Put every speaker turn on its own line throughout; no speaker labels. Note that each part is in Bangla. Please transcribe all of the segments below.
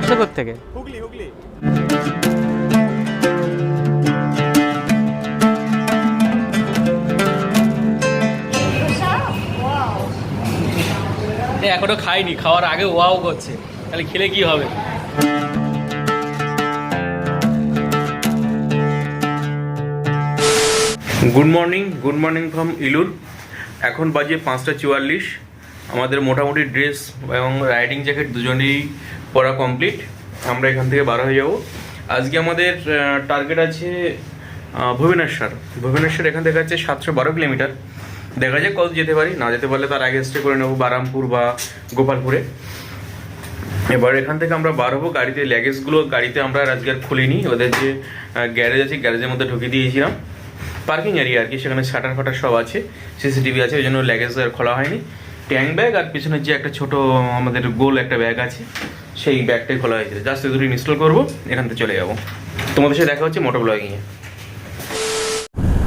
আসলে কোত্থেকে?
হুগলি হুগলি।
এখনো খাইনি, খাওয়ার আগে ওয়াও করছে, তাহলে খেলে কি হবে?
Good morning from Eluru. এখন বাজে 5:44। আমাদের মোটামুটি ড্রেস এবং রাইডিং জ্যাকেট দুজনেই পরা কমপ্লিট। আমরা এখান থেকে বার হয়ে যাব। আজকে আমাদের টার্গেট আছে ভুবনেশ্বর। এখান থেকে আছে 712 কিলোমিটার। দেখা যাক কত যেতে পারি, না যেতে পারলে তার আগে স্টে করে নেবো বারামপুর বা গোপালপুরে। এবার এখান থেকে আমরা বার হবো। গাড়িতে লাগেজগুলো গাড়িতে আমরা আজকে আর খুলিনি, ওদের যে গ্যারেজ আছে গ্যারেজের মধ্যে ঢুকিয়ে দিয়েছিলাম। পার্কিং এরিয়া আর কি, সেখানে শাটার ফাটার সব আছে, সিসিটিভি আছে, ওই জন্য লাগেজ আর খোলা হয়নি। ট্যাঙ্ক ব্যাগ আর পিছনের যে একটা ছোট আমাদের গোল একটা ব্যাগ আছে, সেই ব্যাগটাই খোলা হয়েছে। জাস্ট দুটো ইনস্টল করবো, এখান থেকে চলে যাবো। তোমাদের সাথে দেখা হচ্ছে মোটর ব্লগিংয়ে।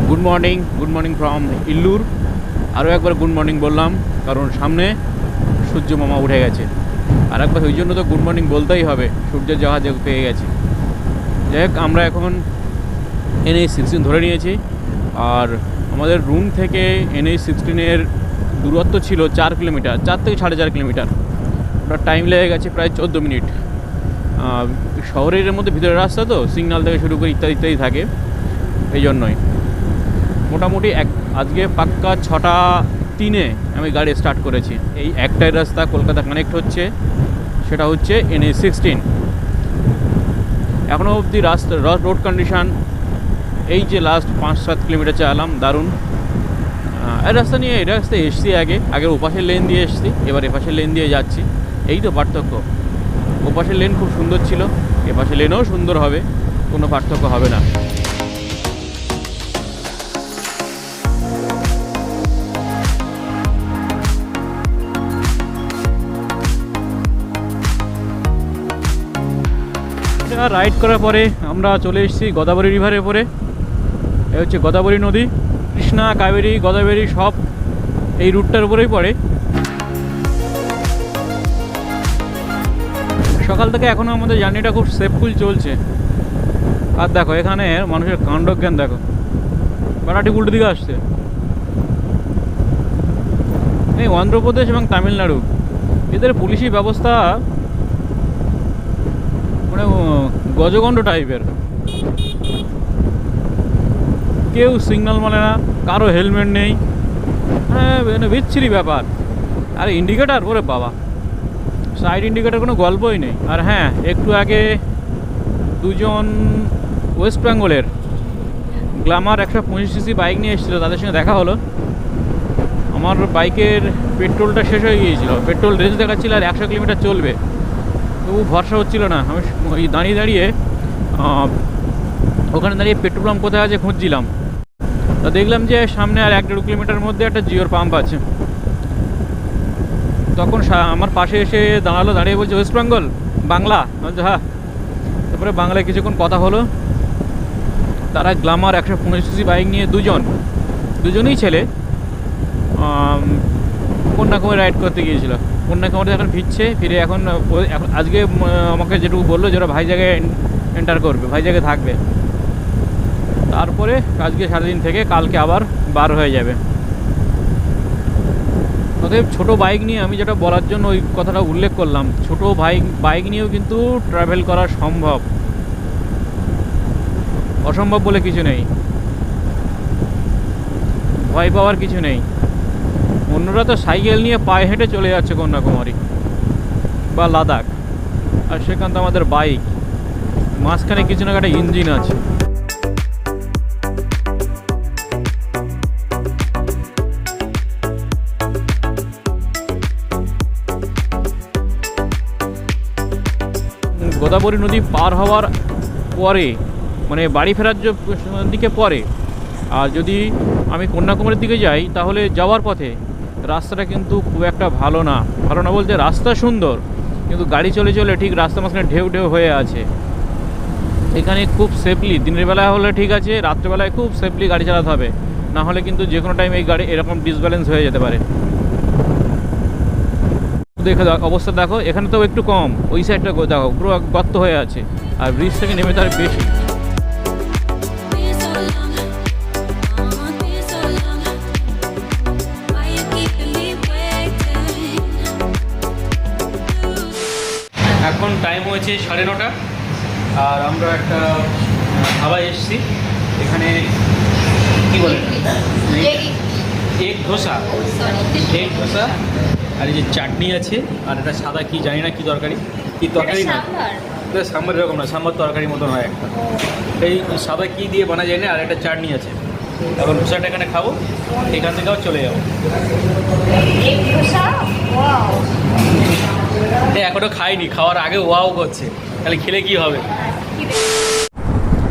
Good morning from Eluru. আরও একবার গুড মর্নিং বললাম, কারণ সামনে সূর্য মামা উঠে গেছে। আর একবার ওই জন্য তো গুড মর্নিং বলতেই হবে, সূর্যের জাহাজ পেয়ে গেছে। যাই হোক, আমরা এখন NH16 ধরে নিয়েছি। আর আমাদের রুম থেকে NH16-এর দূরত্ব ছিল 4 কিলোমিটার, 4 থেকে 4.5 কিলোমিটার। ওটার টাইম লেগে গেছে প্রায় 14 মিনিট। শহরের মধ্যে ভিতরের রাস্তা তো, সিগন্যাল থেকে শুরু করে ইত্যাদি থাকে, এই জন্যই। মোটামুটি আজকে পাক্কা 6:03 আমি গাড়ি স্টার্ট করেছি। এই একটাই রাস্তা কলকাতা কানেক্ট হচ্ছে, সেটা হচ্ছে NH16। এখনও অবধি রোড কন্ডিশান এই যে লাস্ট 5-7 কিলোমিটার চালাম, দারুণ। এই রাস্তায় এসছি আগের ওপাশের লেন দিয়ে এসছি, এবার এপাশের লেন দিয়ে যাচ্ছি। এই তো পার্থক্য। ওপাশের লেন খুব সুন্দর ছিল, এপাশের লেনও সুন্দর হবে, কোনো পার্থক্য হবে না। রাইড করার পরে আমরা চলে এসেছি গোদাবরী রিভারের পরে। এ হচ্ছে গোদাবরী নদী, কৃষ্ণা, কাবেরী, গোদাবরী সব এই রুটটার উপরেই পড়ে। সকাল থেকে এখনও আমাদের জার্নিটা খুব সেফফুল চলছে। আর দেখো এখানে মানুষের কাণ্ডজ্ঞান দেখো, বাড়াটি উল্টো দিকে আসছে। এই অন্ধ্রপ্রদেশ এবং তামিলনাড়ু, এদের পুলিশি ব্যবস্থা মানে গজগণ্ড টাইপের। কেউ সিগন্যাল মানে না, কারো হেলমেট নেই, হ্যাঁ বিচ্ছিরি ব্যাপার। আর ইন্ডিকেটার, ওরে বাবা, সাইড ইন্ডিকেটার কোনো গল্পই নেই। আর হ্যাঁ, একটু আগে দুজন ওয়েস্ট বেঙ্গলের গ্ল্যামার 125cc বাইক নিয়ে এসেছিলো, তাদের সঙ্গে দেখা হলো। আমার বাইকের পেট্রোলটা শেষ হয়ে গিয়েছিলো, পেট্রোল রেঞ্জ দেখাচ্ছিল আর 100 কিলোমিটার চলবে, তবু ভরসা হচ্ছিল না। আমি ওই দাঁড়িয়ে ওখানে দাঁড়িয়ে পেট্রোল পাম্প কোথায় আছে খুঁজছিলাম। তা দেখলাম যে সামনে আর 1-1.5 কিলোমিটার মধ্যে একটা জিওর পাম্প আছে। তখন আমার পাশে এসে দাঁড়িয়ে বলছে ওয়েস্ট বেঙ্গল, বাংলা? হ্যাঁ। তারপরে বাংলায় কিছুক্ষণ কথা হলো। তারা গ্ল্যামার 125cc বাইক নিয়ে দুজনেই ছেলে কন্যাকুমারী রাইড করতে গিয়েছিল। কন্যাকুমারী এখন ফিরে এখন আজকে আমাকে যেটুকু বললো যে ওরা ভাইজাগে এন্টার করবে, ভাইজাগে থাকবে। তারপরে আজকে সারাদিন থেকে কালকে আবার বার হয়ে যাবে। অতএব ছোটো বাইক নিয়ে আমি যেটা বলার জন্য ওই কথাটা উল্লেখ করলাম, ছোটো বাইক নিয়েও কিন্তু ট্রাভেল করা সম্ভব, অসম্ভব বলে কিছু নেই, ভয় পাওয়ার কিছু নেই। অন্যরা তো সাইকেল নিয়ে পায়ে হেঁটে চলে যাচ্ছে কন্যাকুমারী বা লাদাখ, আর সেখান তো আমাদের বাইক, মাঝখানে কিছু না একটা ইঞ্জিন আছে। গোদাবরী নদী পার হওয়ার পরে, মানে বাড়ি ফেরার দিকে পরে, আর যদি আমি কন্যাকুমারীর দিকে যাই তাহলে যাওয়ার পথে রাস্তাটা কিন্তু খুব একটা ভালো না বলতে রাস্তা সুন্দর, কিন্তু গাড়ি চলে ঠিক রাস্তার মাঝখানে ঢেউ হয়ে আছে। এখানে খুব সেফলি, দিনের বেলায় হলে ঠিক আছে, রাত্রেবেলায় খুব সেফলি গাড়ি চালাতে হবে, না হলে কিন্তু যে কোনো টাইম এই গাড়ি এরকম ডিসব্যালেন্স হয়ে যেতে পারে। দেখে অবস্থা দেখো, এখানে তো একটু কম, ওই সাইডটা দেখো পুরো গর্ত হয়ে আছে, আর ব্রিজ থেকে নেমে তার বেশি। এখন টাইম হয়েছে 9:30, আর আমরা একটা ধাবায় এসেছি। এখানে কি বলে এগ ধোসা, এগ ধোসা, আর এই যে চাটনি আছে, আর এটা সাদা কি জানি না কি তরকারি, কি তরকারি না, এটা সাম্বার এরকম না, সাম্বার তরকারির মতন হয় একটা, এই সাদা কি দিয়ে বানা যায় না, আর একটা চাটনি আছে। এখন ধোসাটা এখানে খাবো, এখান থেকেও চলে যাবো। এখনো খাইনি, খাওয়ার আগে ওয়াও করছে, তাহলে খেলে কি হবে।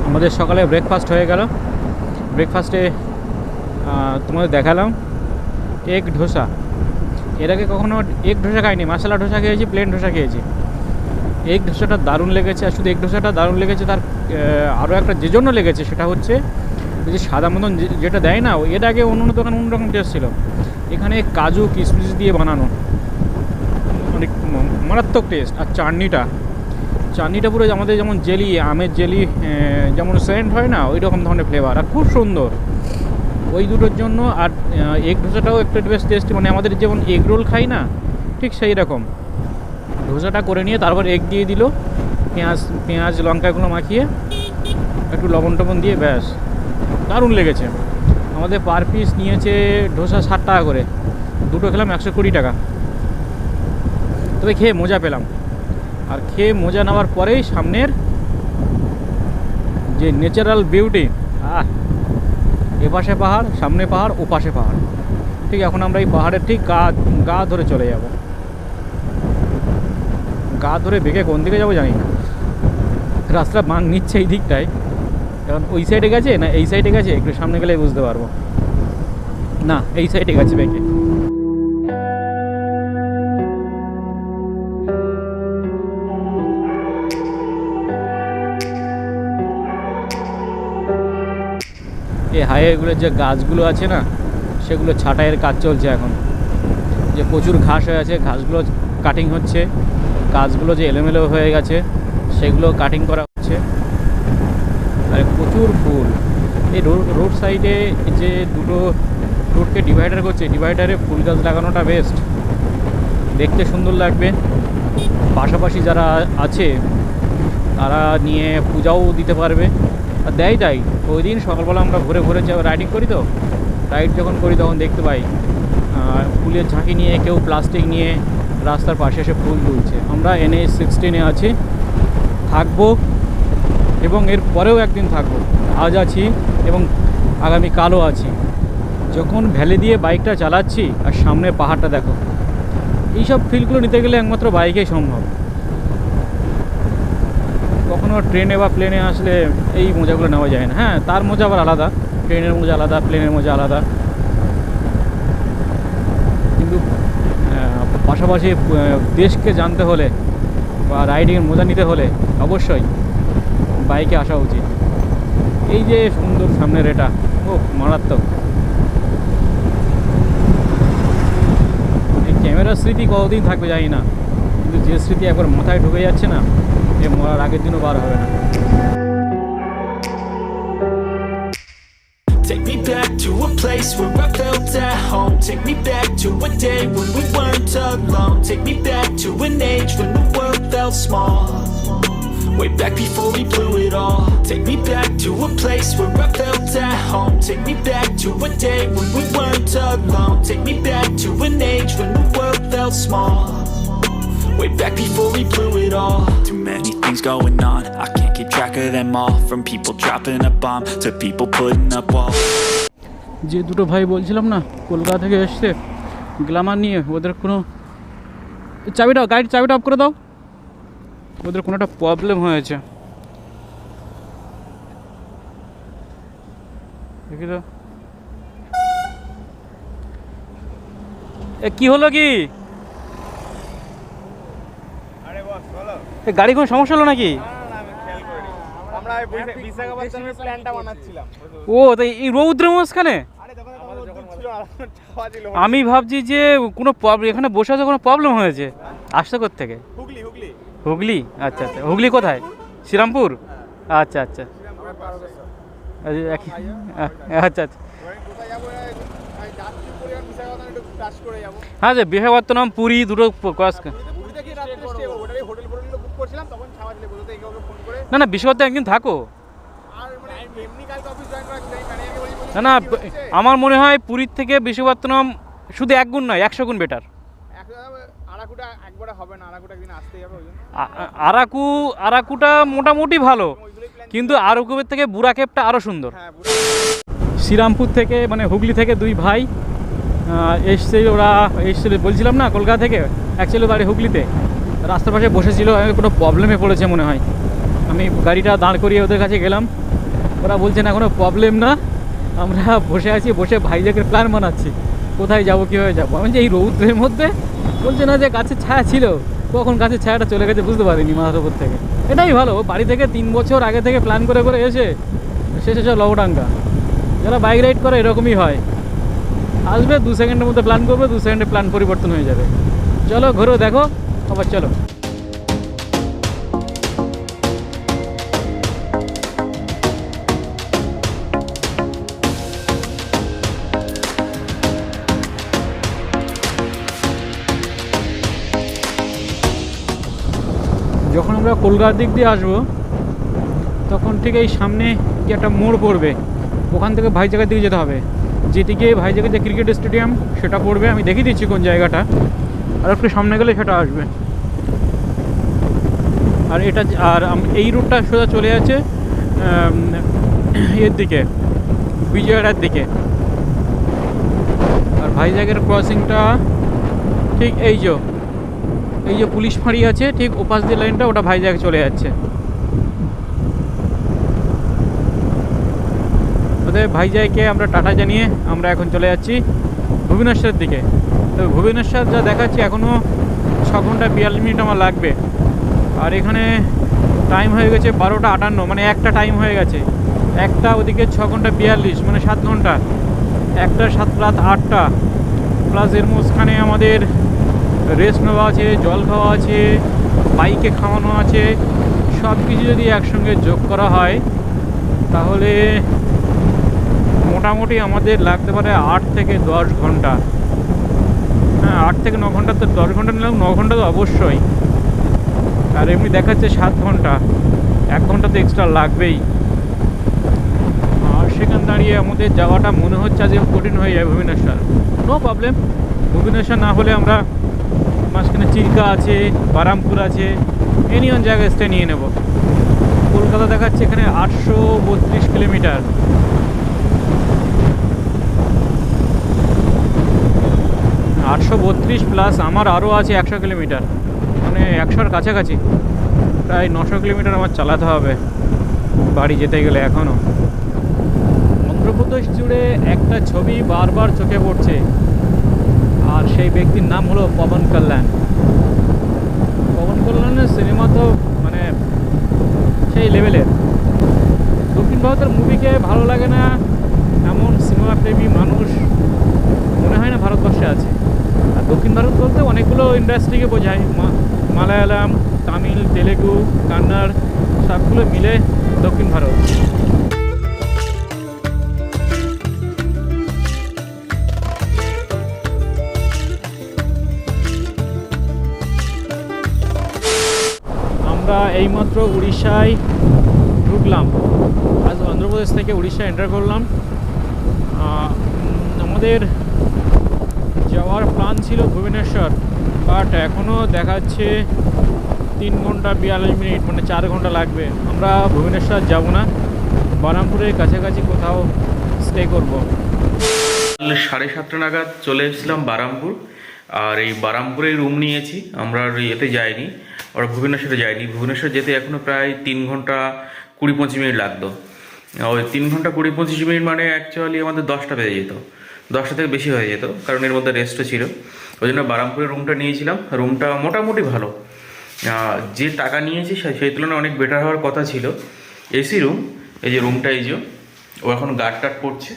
আমাদের সকালে ব্রেকফাস্ট হয়ে গেল। ব্রেকফাস্টে তোমাদের দেখালাম এগ ধোসা। এর আগে কখনো এগ ধোসা খাইনি, মশলা ধোসা খেয়েছি, প্লেন ধোসা খেয়েছি। এগ ধোসাটা দারুণ লেগেছে, আর শুধু এগ ধোসাটা দারুণ লেগেছে, তার আরও একটা যে জন্য লেগেছে সেটা হচ্ছে ওই যে সাদা মতন যেটা দেয় না, এর আগে অন্য দোকান অন্যরকম টেস্ট ছিল, এখানে কাজু কিশমিশ দিয়ে বানানো, অনেক মারাত্মক টেস্ট। আর চাটনিটা পুরো আমাদের যেমন জেলি, আমের জেলি যেমন সেন্ট হয় না, ওই রকম ধরনের ফ্লেভার, আর খুব সুন্দর। ওই দুটোর জন্য। আর এগ ধোসাটাও একটু বেশ টেস্টি, মানে আমাদের যেমন এগ রোল খাই না, ঠিক সেই রকম। ধোসাটা করে নিয়ে তারপর এগ দিয়ে দিল, পেঁয়াজ লঙ্কাগুলো মাখিয়ে একটু লবণ টবণ দিয়ে, ব্যাস দারুণ লেগেছে। আমাদের পার পিস নিয়েছে ধোসা 60 টাকা করে, দুটো খেলাম 120 টাকা। তবে খেয়ে মজা পেলাম। আর খেয়ে মজা নেওয়ার পরেই সামনের যে ন্যাচারাল বিউটি, এপাশে পাহাড়, সামনে পাহাড়, ওপাশে পাহাড়, ঠিক এখন আমরা এই পাহাড়ের ঠিক গা ধরে চলে যাব। গা ধরে বেঁকে কোন দিকে যাবো জানি না, রাস্তা বাঁক নিচ্ছে এই দিকটায়, কারণ ওই সাইডে গেছে না এই সাইডে গেছে, একটু সামনে গেলে বুঝতে পারবো। না, এই সাইডে গেছে বেঁকে। এই হাইওয়েগুলোর যে গাছগুলো আছে না, সেগুলো ছাঁটাইয়ের কাজ চলছে এখন। যে প্রচুর ঘাস হয়ে আছে, ঘাসগুলো কাটিং হচ্ছে, গাছগুলো যে এলোমেলো হয়ে গেছে সেগুলো কাটিং করা হচ্ছে। আর প্রচুর ফুল এই রোড সাইডে, যে দুটো রোডকে ডিভাইডার করছে, ডিভাইডারে ফুল গাছ লাগানোটা বেস্ট, দেখতে সুন্দর লাগবে। পাশাপাশি যারা আছে তারা নিয়ে পূজাও দিতে পারবে, আর দেয়। ওই দিন সকালবেলা আমরা ভোরে রাইডিং করি, তো রাইড যখন করি তখন দেখতে পাই ফুলের ঝাঁকি নিয়ে কেউ প্লাস্টিক নিয়ে রাস্তার পাশে এসে ফুল তুলছে। আমরা NH-16 আছি, থাকবো, এবং এর পরেও একদিন থাকবো। আজ আছি এবং আগামীকালও আছি। যখন ভ্যালি দিয়ে বাইকটা চালাচ্ছি আর সামনে পাহাড়টা দেখো, এইসব ফিলগুলো নিতে গেলে একমাত্র বাইকেই সম্ভব। কখনো ট্রেনে বা প্লেনে আসলে এই মজাগুলো নেওয়া যায় না। হ্যাঁ, তার মজা আবার আলাদা, ট্রেনের মজা আলাদা, প্লেনের মজা আলাদা। কিন্তু পাশাপাশি দেশকে জানতে হলে বা রাইডিংয়ের মজা নিতে হলে অবশ্যই বাইকে আসা উচিত। এই যে সুন্দর সামনের এটা, ও মারাত্মক। এই ক্যামেরার স্মৃতি কতদিন থাকবে জানি না, কিন্তু যে স্মৃতি একবার মাথায় ঢুকে যাচ্ছে না, এ মরার আগের দিনও বার হবে না।
Take me back to a place where I felt at home. Take me back to a day when we weren't alone. Take me back to an age when the world felt small. Way back before we blew it all. Take me back to a place where I felt at home. Take me back to a day when we weren't alone. Take me back to an age when the world felt small. Way back before we blew it all. Too many things going on, I can't keep track of them all. From people dropping a bomb to people putting up walls.
যে দুটো ভাই বলছিলাম না কলকাতা থেকে এসছে গ্ল্যামার নিয়ে, ওদের কোনো চাবিটা, গাড়ির চাবিটা অফ করে দাও, ওদের কোনো একটা প্রবলেম হয়েছে দেখি তো। কি হলো কি? গাড়ি কোনো সমস্যা হলো নাকি? ও, তাই এই রৌদ্র মাঝখানে
ছাওয়া দিল।
আমি ভাবছি যে কোনো প্রবলেম, এখানে বসে আছে কোনো প্রবলেম হয়েছে। আসতে কোত্থেকে?
হুগলি হুগলি
হুগলি? আচ্ছা আচ্ছা, হুগলি কোথায়? শ্রীরামপুর? আচ্ছা আচ্ছা
আমরা তারকেশ্বর।
আচ্ছা আচ্ছা।
এবারে কোথায় যাবো আমি যাচ্ছি পরিবার বিশাখাপত্তনম একটু টাচ করে যাবো।
হ্যাঁ, যে বিশাখাপত্তনম পুরী দুটো ক্রস।
পুরীতে কি রাত্রে স্টে করবো, ওটাই হোটেল বুক করছিলাম, তখন ছাওয়া দিলে বলতে কাউকে ফোন করে।
না না, বিশাখাপত্তনম একদিন থাকো।
আর মানে এমনি কালকে অফিস জয়েন করা যাই, ম্যানেজারকে বলি
না না, আমার মনে হয় পুরীর থেকে বিশাখাপত্তনম শুধু 1 গুণ নয় 100 গুণ বেটার।
আরাকুটা একবারে হবে না, আরাকুটা একদিন আসতেই হবে, ওই জন্য
আরাকুটা মোটামুটি ভালো,
ওইগুলোই প্ল্যান।
কিন্তু আরাকুর থেকে বুড়াকেপটা আরও সুন্দর।
হ্যাঁ
শ্রীরামপুর থেকে মানে হুগলি থেকে দুই ভাই এসছে, ওরা এসছিল বলছিলাম না কলকাতা থেকে, অ্যাকচুয়ালি বাড়ি হুগলিতে। রাস্তার পাশে বসেছিল, কোনো প্রবলেমে পড়েছে মনে হয়। আমি গাড়িটা দাঁড় করিয়ে ওদের কাছে গেলাম, ওরা বলছে না কোনো প্রবলেম না, আমরা বসে আছি, বসে ভাইজাকের প্ল্যান বানাচ্ছি কোথায় যাবো কীভাবে যাবো। আমি যে এই রৌদ্রের মধ্যে, বলছে না যে গাছের ছায়া ছিল, কখন গাছের ছায়াটা চলে গেছে বুঝতে পারিনি মাথার উপর থেকে। এটাই ভালো, বাড়ি থেকে 3 বছর আগে থেকে প্ল্যান করে করে এসে শেষে সব লবডাঙ্গা। যারা বাইক রাইড করে এরকমই হয়, আসবে 2 সেকেন্ডের মধ্যে প্ল্যান করবে, 2 সেকেন্ডে প্ল্যান পরিবর্তন হয়ে যাবে। চলো ঘুরো দেখো আবার চলো। যখন আমরা কলকাতার দিক দিয়ে আসবো, তখন ঠিক এই সামনে কি একটা মোড় পড়বে, ওখান থেকে ভাইজাগের দিকে যেতে হবে। যেদিকে ভাইজাগের যে ক্রিকেট স্টেডিয়াম সেটা পড়বে, আমি দেখিয়ে দিচ্ছি কোন জায়গাটা, আর একটু সামনে গেলে সেটা আসবে। আর এটা এই রুটটা সোজা চলে যাচ্ছে এর দিকে, বিজয়ড়ার দিকে। আর ভাইজাগের ক্রসিংটা ঠিক এই যে পুলিশ ফাঁড়ি আছে, ঠিক ওপাশ দিয়ে লাইনটা, ওটা ভাইজাগ চলে যাচ্ছে। ওদের ভাইজাগকে আমরা টাটা জানিয়ে আমরা এখন চলে যাচ্ছি ভুবনেশ্বরের দিকে। তো ভুবনেশ্বর যা দেখাচ্ছি, এখনও 6 ঘন্টা 42 মিনিট আমার লাগবে। আর এখানে টাইম হয়ে গেছে 12টা 58, মানে একটা টাইম হয়ে গেছে। একটা ওদিকে 6 ঘন্টা 42, মানে 7 ঘন্টা। একটা রাত 8টা, প্লাস এর মাঝখানে আমাদের রেস্ট নেওয়া আছে, জল খাওয়া আছে, বাইকে খাওয়ানো আছে। সব কিছু যদি একসঙ্গে যোগ করা হয়, তাহলে মোটামুটি আমাদের লাগতে পারে 8 থেকে 10 ঘন্টা। হ্যাঁ, 8 থেকে 9 ঘন্টা, তো 10 ঘন্টা নিলাম, 9 ঘন্টা তো অবশ্যই। আর এমনি দেখাচ্ছে 7 ঘন্টা, 1 ঘন্টা তো এক্সট্রা লাগবেই। আর সেখানে দাঁড়িয়ে আমাদের যাওয়াটা মনে হচ্ছে আজকে কঠিন হয়ে যায় ভুবনেশ্বর। নো প্রবলেম, ভুবনেশ্বর না হলে আমরা মাঝখানে চিল্কা আছে, বারামপুর আছে, এনিয়ন জায়গায় স্টে নিয়ে নেব। কলকাতা দেখাচ্ছে এখানে 832 কিলোমিটার। আটশো 32 প্লাস আমার আরও আছে 100 কিলোমিটার, মানে 100-র কাছাকাছি, প্রায় 900 কিলোমিটার আমার চালাতে হবে বাড়ি যেতে গেলে। এখনও অন্ধ্রপ্রদেশ জুড়ে একটা ছবি বারবার চোখে পড়ছে, আর সেই ব্যক্তির নাম হলো পবন কল্যাণ। পবন কল্যাণের সিনেমা তো মানে সেই লেভেলের। দক্ষিণ ভারতের মুভিকে ভালো লাগে না এমন সিনেমাপ্রেমী মানুষ মনে হয় না ভারতবর্ষে আছে। আর দক্ষিণ ভারত বলতে অনেকগুলো ইন্ডাস্ট্রিকে বোঝায়, মালায়ালাম, তামিল, তেলেগু, কান্নাড়, সবগুলো মিলে দক্ষিণ ভারত। আমরা এইমাত্র উড়িষ্যায় ঢুকলাম, আজ অন্ধ্রপ্রদেশ থেকে উড়িষ্যা এন্টার করলাম। আমাদের যাওয়ার প্ল্যান ছিল ভুবনেশ্বর, বাট এখনও দেখাচ্ছে 3 ঘন্টা 42 মিনিট, মানে 4 ঘন্টা লাগবে। আমরা ভুবনেশ্বর যাব না, বারামপুরের কাছাকাছি কোথাও স্টে করব।
7:30 নাগাদ চলে এসেছিলাম বারামপুর। আর এই বারামপুরে রুম নিয়েছি আমরা, এতে যাইনি, ওরা ভুবনেশ্বরে যাইনি। ভুবনেশ্বর যেতে এখনও প্রায় 3 ঘন্টা 20-25 মিনিট লাগতো। ওই 3 ঘন্টা 20-25 মিনিট মানে অ্যাকচুয়ালি আমাদের 10টা বেজে যেত, 10টা থেকে বেশি হয়ে যেত, কারণ এর মধ্যে রেস্টও ছিল। ওই জন্য বারামপুরে রুমটা নিয়েছিলাম। রুমটা মোটামুটি ভালো, যে টাকা নিয়েছি সেই তুলনায় অনেক বেটার হওয়ার কথা ছিল। এসি রুম, এই যে রুমটা, এই যে ও এখন গার্ড টার্ড করছে।